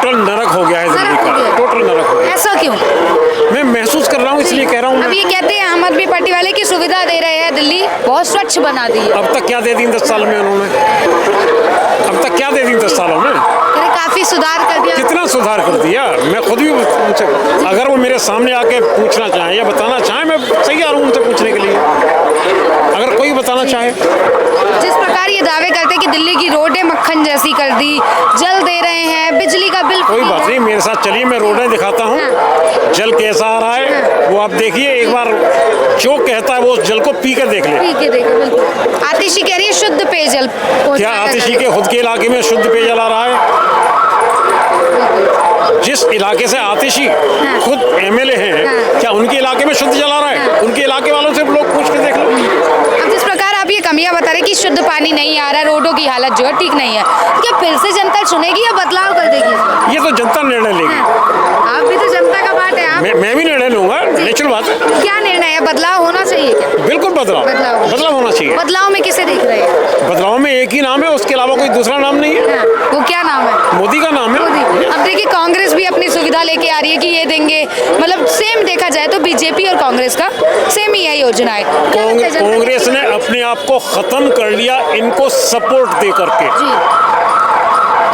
Total नरक हो गया है दिल्ली का, टोटल नरक हो गया। ऐसा क्यों? मैं महसूस कर रहा हूँ, इसलिए कह रहा हूँ। अब ये कहते हैं आम आदमी पार्टी वाले की सुविधा दे रहे हैं, दिल्ली बहुत स्वच्छ बना दी है। अब तक क्या दे दी 10 साल में उन्होंने? अब तक क्या दे दी 10 सालों में? काफी सुधार कर दिया। कितना सुधार कर दिया? मैं खुद भी उनसे, अगर वो मेरे सामने आके पूछना चाहें या बताना चाहें, मैं तैयार हूँ उनसे पूछने के लिए, अगर कोई बताना चाहे। जिस प्रकार ये दावे करते कि दिल्ली की रोडें मक्खन जैसी कर दी, जल दे रहे हैं, बिजली का बिल, कोई बात नहीं, मेरे साथ चलिए, मैं रोडें दिखाता हूँ। जल कैसा आ रहा है वो आप देखिए एक बार। जो कहता है वो जल को पी कर देख ले। बिल्कुल। आतिशी कह रही है शुद्ध पेयजल। क्या आतिशी के खुद के इलाके में शुद्ध पेयजल आ रहा है? जिस इलाके से आतिशी खुद एमएलए हैं, क्या उनके इलाके में शुद्ध जल आ रहा है? उनके इलाके वालों से लोग पूछ के देख लो। अब जिस प्रकार आप ये कमियां बता रहे कि शुद्ध पानी नहीं आ रहा, रोडों की हालत जो है ठीक नहीं है, क्या फिर से जनता चुनेगी या बदलाव कर देगी? ये तो जनता निर्णय लेगी। आप भी तो जनता का बात है। आप मैं भी निर्णय लूंगा, नेचुरल बात है। क्या निर्णय है? बदलाव होना चाहिए क्या? बिल्कुल बदलाव होना चाहिए। बदलाव में किसे देख रहे हैं? बदलाव में एक ही नाम है, उसके अलावा कोई दूसरा नाम नहीं है। वो क्या नाम है? मोदी का नाम है। अब देखिए कांग्रेस भी अपनी सुविधा लेके आ रही है कि ये देंगे, मतलब सेम देखा जाए तो बीजेपी और कांग्रेस का सेम ही है योजना है। कांग्रेस ने अपने आप को खत्म कर लिया इनको सपोर्ट दे करके।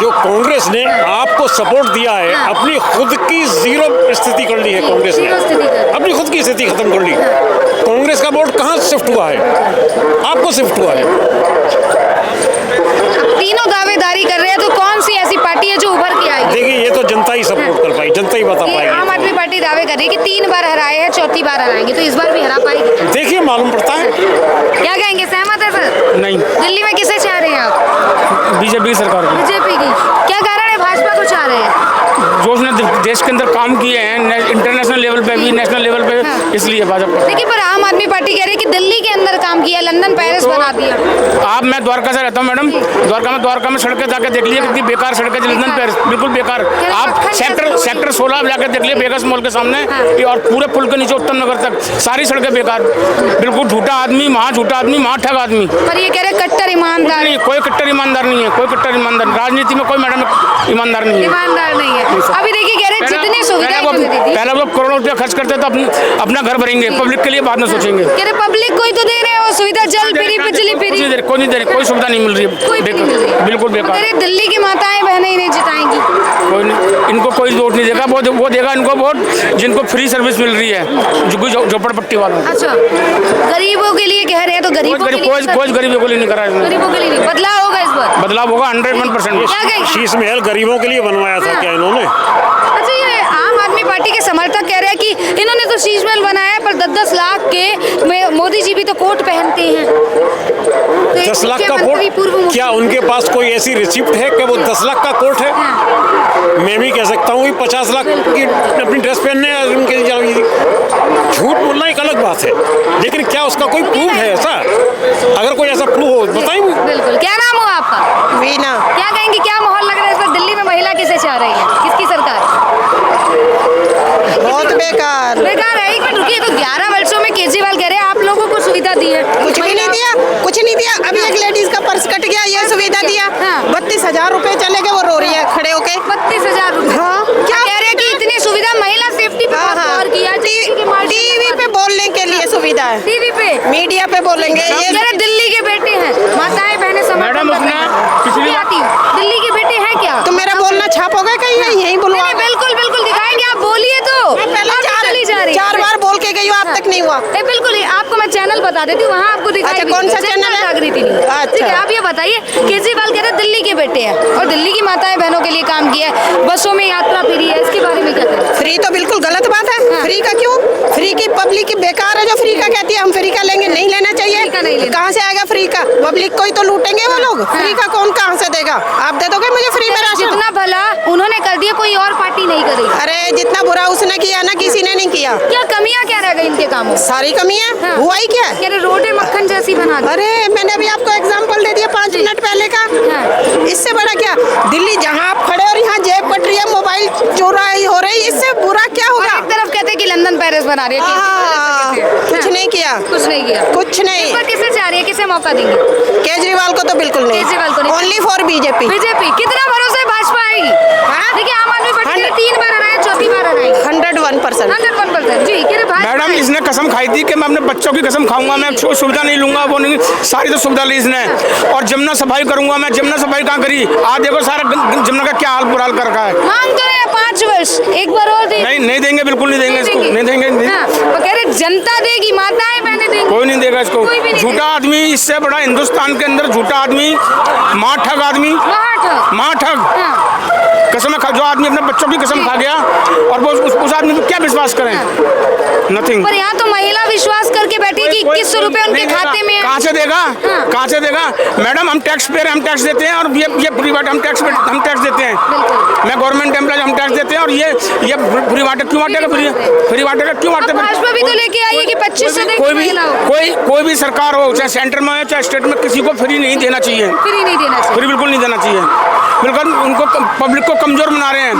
जो कांग्रेस ने आपको सपोर्ट दिया है, अपनी खुद की जीरो स्थिति कर ली है कांग्रेस ने, अपनी खुद की स्थिति खत्म कर ली। कांग्रेस का वोट कहाँ शिफ्ट हुआ है? आपको शिफ्ट हुआ है। तीनों दावेदारी कर रहे हैं, तो कौन सी ऐसी पार्टी है जो उभर के आएगी? देखिए ये तो जनता ही सपोर्ट कर पाई, जनता ही बता पाएगी। आम आदमी पार्टी दावे कर रही है कि 3 बार हराए हैं, चौथी बार हराएंगे, तो इस बार भी हरा पाएगी? देखिए मालूम पड़ता है। क्या कहेंगे, सहमत है सर? नहीं। दिल्ली में किसे चाह रहे हैं आप? बीजेपी सरकार की। बीजेपी की। क्या कारण है भाजपा को चाह रहे हैं? जो उसने देश के अंदर काम किए हैं इंटरनेशनल लेवल पे भी, नेशनल लेवल पे, इसलिए भाजपा। देखिए पर आम आदमी पार्टी कह रही है कि दिल्ली के अंदर काम किया, लंदन पेरिस बना दिया। आप, मैं द्वारका से रहता हूँ मैडम, द्वारका में सड़कें जाके देख लिए, कितनी बेकार सड़कें, लंदन पेरिस बिल्कुल बेकार। आप सेक्टर 16 में जाकर देख लिए, बेगस मॉल के सामने और पूरे पुल के नीचे उत्तम नगर तक सारी सड़कें बेकार। बिल्कुल झूठा आदमी वहाँ, झूठा आदमी वहाँ, ठग आदमी। पर ये कह रहे कट्टर ईमानदार नहीं, कोई कट्टर ईमानदार नहीं है, कोई कट्टर ईमानदार राजनीति में कोई मैडम ईमानदार नहीं है। ईमानदार नहीं है। अभी देखिए कह रहे जितनी सुविधाएं पहले वो करोड़ों रुपया खर्च करते तो अपना घर भरेंगे, पब्लिक के लिए बाद में सोचेंगे। कह रहे पब्लिक को ही तो दे रहे हैं वो सुविधा, जल फ्री, बिजली फ्री, कोई नहीं दे रही, कोई सुविधा नहीं मिल रही है, बिल्कुल बेकार। दिल्ली की माताएं बहनें इन्हें जिताएंगी। कोई नहीं, इनको कोई वोट नहीं देगा, वो देगा इनको वोट जिनको फ्री सर्विस मिल रही है, झोपड़पट्टी वालों। अच्छा, गरीबों के लिए कह रहे हैं, तो गरीबों के लिए कोई गरीबों के लिए नहीं करा है, गरीबों के लिए नहीं। बदलाव होगा इस बार? बदलाव होगा 101%। शीश महल गरीबों के लिए बनवाया था क्या इन्होंने? अच्छा, ये आम आदमी पार्टी के समर्थक कह रहे हैं कि इन्होंने तो शीश महल बनाया, पर 10-10 लाख के मोदी जी भी तो कोट पहनते हैं। 10 लाख का कोट? क्या उनके पास कोई ऐसी रिसिप्ट है कि वो 10 लाख का कोट है? मैं भी कह सकता हूँ कि 50 लाख की अपनी ड्रेस पहनने उनके। झूठ बोलना एक अलग बात है, लेकिन क्या उसका कोई प्रूफ है ऐसा? अगर कोई ऐसा प्रूफ हो बताइए। बिल्कुल। क्या नाम हुआ आपका? वीना। क्या कहेंगे, क्या माहौल लग रहा है इस बार दिल्ली में? महिला किसे चाह रही है, किसकी सरकार? बहुत बेकार है। एक मिनट रुकिए, तो 11 वर्षों में केजरीवाल कह रहे हैं आप लोगों को सुविधा दी है, कुछ भी नहीं दिया, कुछ नहीं दिया। अभी एक लेडीज का पर्स कट गया, ये सुविधा दिया। 32,000 रुपए चले गए, वो रो रही है खड़े होके। 32,000 रुपए? हाँ, क्या कह रहे हैं कि इतनी सुविधा, महिला सेफ्टी पे और किया, टीवी पे बोलने के लिए सुविधा है, टीवी पे मीडिया पे बोलेंगे। ये दिल्ली के बेटे हैं, माताएं बहनें मैडम पिछली आती दिल्ली के बेटे हैं क्या? तो मेरा बोलना छापोगे कहीं? यही बुलवा। बिल्कुल बिल्कुल दिखाएंगे, आप बोलिए तो। पहले 4 बार बोल के गई, अब तक नहीं हुआ। बिल्कुल, आपको मैं चैनल बता देती हूँ, वहाँ आपको दिखाई। अच्छा, कौन सा चैनल है? जागृति न्यूज़। ठीक है, आप ये बताइए, केजरीवाल कह रहे दिल्ली के बेटे हैं और दिल्ली की माताएं बहनों के लिए काम किया है, बसों में यात्रा फ्री है, इसके बारे में क्या कहें? फ्री तो बिल्कुल गलत बात है। फ्री का क्यों? फ्री की पब्लिक की बेकार है जो फ्री का कहती है। हम फ्री का लेंगे, नहीं लेना चाहिए। कहाँ से आएगा फ्री का? पब्लिक को ही तो लूटेंगे वो लोग। फ्री का कौन कहाँ से देगा? आप दे दोगे मुझे फ्री में राशन? जितना भला उन्होंने कर दिया, कोई और पार्टी नहीं करेगी। अरे जितना बुरा उसने किया ना, किसी ने नहीं किया। क्या कमियां क्या रह गई इनके कामों? सारी कमियां। हुआ ही क्या? रोडें मक्खन जैसी बना दी। अरे मैंने अभी आपको एग्जांपल दे दिया 5 मिनट पहले का। इससे बड़ा क्या? दिल्ली जहाँ आप खड़े और यहाँ जेब कट रही है, मोबाइल चोरी हो रही, इससे बुरा क्या होगा? एक तरफ कहते कि लंदन पेरिस बना रही है कुछ नहीं किया, कुछ नहीं किया, कुछ नहीं। पर किसे चाह रही है, किसे मौका देंगे? केजरीवाल को तो बिल्कुल नहीं, केजरीवाल को नहीं। Only for BJP. बीजेपी कितना भरोसा है भाजपा आएगी? देखिए आम आदमी पार्टी ने 3 बार हराया, चौथी बार हराएगी 101%। 101% जी। कह रहे भाजपा मैडम आएगी। इसने कसम खाई थी कि मैं अपने बच्चों की कसम खाऊंगा, मैं सुविधा नहीं लूंगा, वो नहीं, सारी तो सुविधा ली इसने। और जमुना सफाई करूंगा मैं, जमुना सफाई कहाँ करी? आज देखो सारा जमुना का क्या हाल बुरा हाल कर रखा है। मांग तो रहे हैं 5 वर्ष, एक बार और दे। नहीं देंगे, बिल्कुल नहीं देंगे इसको, नहीं देंगे। हाँ, वो कह रहे जनता देगी, माताएं बहनें देंगी, कोई नहीं देगा इसको। कोई भी नहीं झूठा आदमी, इससे बड़ा हिंदुस्तान के अंदर झूठा आदमी, माँ ठग आदमी, माँ ठग कसम खा, जो आदमी अपने बच्चों की कसम खा गया और वो उस आदमी को क्या विश्वास करें? नथिंग। पर यहाँ तो महिला विश्वास करके बैठी कि 2100 रुपए उनके खाते में है। कहाँ से देगा? कहाँ से देगा? मैडम हम टैक्स पेयर, हम टैक्स देते हैं, और ये फ्री वाटर हम टैक्स देते हैं। मैं गवर्नमेंट एम्प्लॉय, हम टैक्स देते हैं, और ये फ्री वाटर क्यों बांटेगा? फ्री वाटर का क्यों बांटेगा? भाजपा भी तो लेके आई है कि 2500 देगी कोई भी सरकार हो, चाहे सेंटर में हो चाहे स्टेट में, किसी को फ्री नहीं देना चाहिए। फ्री नहीं देना चाहिए, फ्री बिल्कुल नहीं देना चाहिए। बिल्कुल उनको, पब्लिक को कमजोर बना रहे हैं,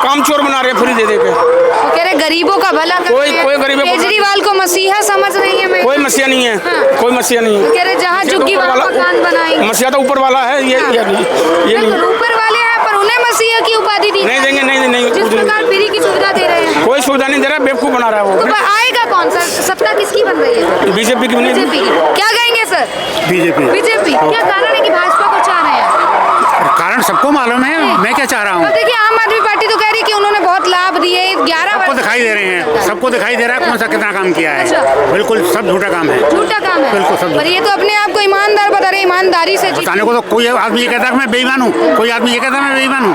कामचोर बना रहे हैं फ्री दे दे के। वो कह रहे गरीबों का भला कर रहे हैं। कोई गरीबों को- केजरीवाल को मसीहा समझ रही है। कोई मसीहा नहीं है, कोई मसीहा नहीं है। कह रहे जहाँ झुग्गी वहाँ मकान बनाएंगे। मसीहा तो ऊपर वाला है, ये नहीं। ऊपर वाले हैं पर उन्हें मसीहा की उपाधि दी नहीं देंगे, नहीं जिस प्रकार फ्री की सुविधा दे रहे हैं। कोई सुविधा नहीं दे रहा, बेवकूफ बना रहा है तो वो। आएगा कौन सा? सत्ता किसकी बन रही है? बीजेपी की बीजेपी की। क्या कहेंगे सर? बीजेपी क्या कारण है कि भाजपा को चाह रहे हैं? कारण सबको मालूम है, मैं क्या चाह रहा हूँ। अब देखिए आम आदमी पार्टी तो कह रही है कि उन्होंने बहुत लाभ दिए 11 सबको दिखाई दे रहे हैं, सबको दिखाई दे रहा है कौन सा कितना काम किया है। अच्छा। बिल्कुल सब झूठा काम है, झूठा काम है। बिल्कुल सब पर ये तो अपने आप को ईमानदार बता रहे हैं, ईमानदारी से बताने को तो कोई आदमी ये कहता है कि मैं बेईमान हूँ, कोई आदमी ये कहता है मैं बेईमान हूँ,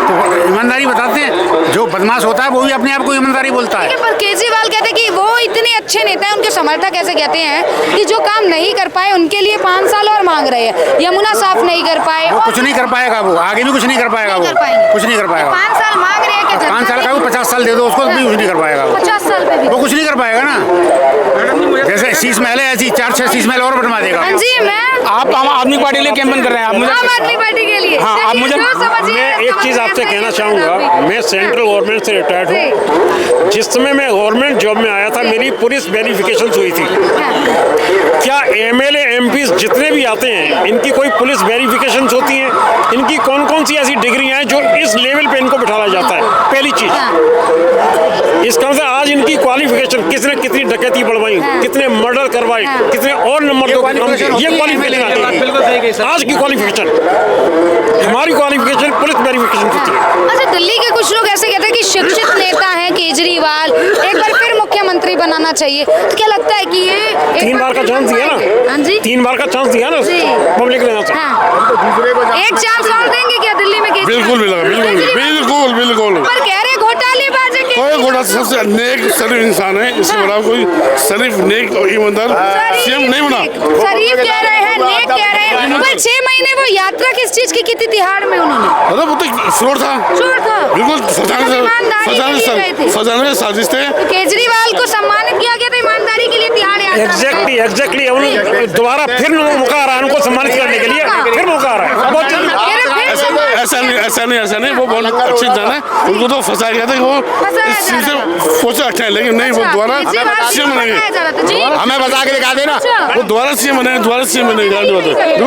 तो ईमानदारी बताते हैं। जो बदमाश होता है वो भी अपने आप को ईमानदारी बोलता है। पर केजरीवाल कहते हैं कि वो इतने अच्छे नेता हैं, उनके समर्थक ऐसे कहते हैं कि जो काम नहीं कर पाए उनके लिए 5 साल और मांग रहे हैं। यमुना साफ नहीं कर पाए, वो कुछ नहीं कर पाएगा, वो आगे भी कुछ नहीं कर पाएगा, वो कुछ नहीं कर पाएगा। 5 साल मांग रहे हैं क्या? 5 साल का वो 50 साल दे दो उसको, भी कुछ नहीं कर पाएगा। 50 साल पे भी वो कुछ नहीं कर पाएगा ना। जैसे शीश महल है, ऐसी 4-6 शीश महल और बनवा देगा। हाँ जी, मैं आप आम आदमी पार्टी के लिए कैंपेन कर रहे हैं, आप मुझे आम आदमी पार्टी के लिए। हाँ, आप मुझे- मैं एक चीज़ आपसे कहना चाहूँगा, मैं सेंट्रल गवर्नमेंट से रिटायर्ड हूँ। जिस समय मैं गवर्नमेंट जॉब में आया था मेरी पुलिस वेरिफिकेशन हुई थी। क्या एमएलए एमपीज जितने भी आते हैं इनकी कोई पुलिस वेरिफिकेशन होती हैं? इनकी कौन कौन सी ऐसी डिग्रियां हैं जो इस लेवल पे इनको बिठाया जाता है? पहली चीज इस कारण से आज इनकी क्वालिफिकेशन, किसने कितनी डकैती बढ़वाई, कितने मर्डर करवाए, कितने और नंबर दो काम किए, ये क्वालिफिकेशन आती है। आज की क्वालिफिकेशन, हमारी क्वालिफिकेशन पुलिस वेरिफिकेशन होती है। अच्छा, दिल्ली के कुछ लोग ऐसे कहते हैं कि शिक्षित नेता हैं केजरीवाल, एक बार फिर मुख्यमंत्री बनाना चाहिए। तो क्या लगता है कि ये 3 बार का चांस दिया ना? हाँ जी, 3 बार का चांस दिया ना जी। पब्लिक ने। एक चांस और देंगे क्या दिल्ली में? बिल्कुल बिल्कुल बिल्कुल। पर कह रहे घोटालेबाज है कोई घोड़ा सबसे नेक शरीफ इंसान है, इससे बड़ा कोई शरीफ नेक और ईमानदार सीएम नहीं बना। शरीफ कह रहे हैं, नेक कह रहे हैं, पर 6 महीने वो यात्रा किस चीज की थी तिहाड़ में उन्होंने? मतलब वो तो फ्रॉड था, चोर था, बिल्कुल सजाने साजिश थे। तो केजरीवाल को सम्मानित किया गया था ईमानदारी के लिए तिहाड़ यात्रा। एग्जैक्टली दोबारा फिर मौका आ रहा है उनको सम्मानित करने के लिए, फिर मौका आ रहा है बहुत जल्दी। ऐसा नहीं, वो बहुत अच्छे इंसान है। उनको तो फंसा गया था, वो इस चीज से सोचा अच्छा है, लेकिन नहीं, वो दोबारा सीएम बनेंगे। जी, हमें बता के दिखा देना, वो दोबारा सीएम बनेंगे, दोबारा सीएम बनेंगे।